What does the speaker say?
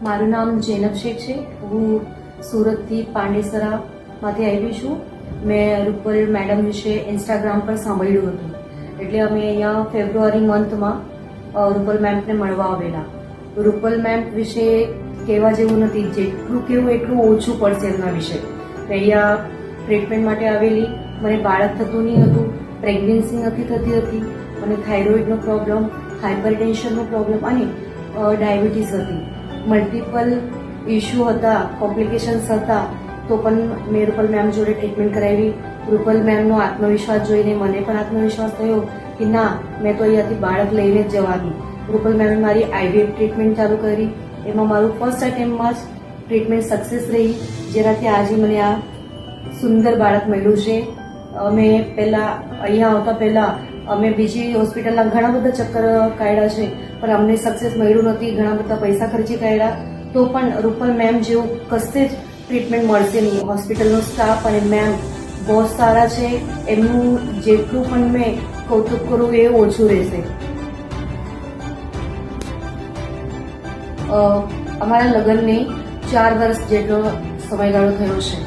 મારું નામ જૈનબ શેખ છે. હું સુરતથી પાંડેસરામાંથી આવી છું. મેં રૂપલ મેડમ વિશે ઇન્સ્ટાગ્રામ પર સાંભળ્યું હતું, એટલે અમે અહીંયા ફેબ્રુઆરી મંથમાં રૂપલ મેમને મળવા આવેલા. રૂપલ મેમ વિશે કહેવા જેવું નથી, જેટલું કહેવું એટલું ઓછું પડશે એમના વિશે. અહીંયા ટ્રીટમેન્ટ માટે આવેલી. મને બાળક થતું નહીં હતું, પ્રેગ્નન્સી નથી થતી હતી, મને થાઇરોઇડનો પ્રોબ્લેમ, હાઇપરટેન્શનનો પ્રોબ્લેમ અને ડાયાબિટીસ હતી. મલ્ટિપલ ઇસ્યુ હતા, કોમ્પ્લિકેશન્સ હતા, તો પણ મેં રૂપલ મેમ જોડે ટ્રીટમેન્ટ કરાવી. રૂપલ મેમનો આત્મવિશ્વાસ જોઈને મને પણ આત્મવિશ્વાસ થયો કે ના, મેં તો અહીંયાથી બાળક લઈને જ જવાની. રૂપલ મેમે મારી આઈવીએફ ટ્રીટમેન્ટ ચાલુ કરી. એમાં મારું ફર્સ્ટ અટેમ્પમાં જ ટ્રીટમેન્ટ સક્સેસ રહી, જેનાથી આજે મને આ સુંદર બાળક મળ્યું છે. અમે અહીંયા આવતા પહેલા અમે બીજી હોસ્પિટલના ઘણા બધા ચક્કર કાઢ્યા છે, પણ અમને સક્સેસ મળ્યું નથી. ઘણા બધા પૈસા ખર્ચી કાઢ્યા, તો પણ રૂપલ મેમ જેવું કશે જ ટ્રીટમેન્ટ મળશે નહીં. હોસ્પિટલનો સ્ટાફ અને મેમ બહુ સારા છે. એમનું જેટલું પણ મેં કૌતુક કરું એ ઓછું રહેશે. અમારા લગ્નને 4 વર્ષ જેટલો સમયગાળો થયો છે.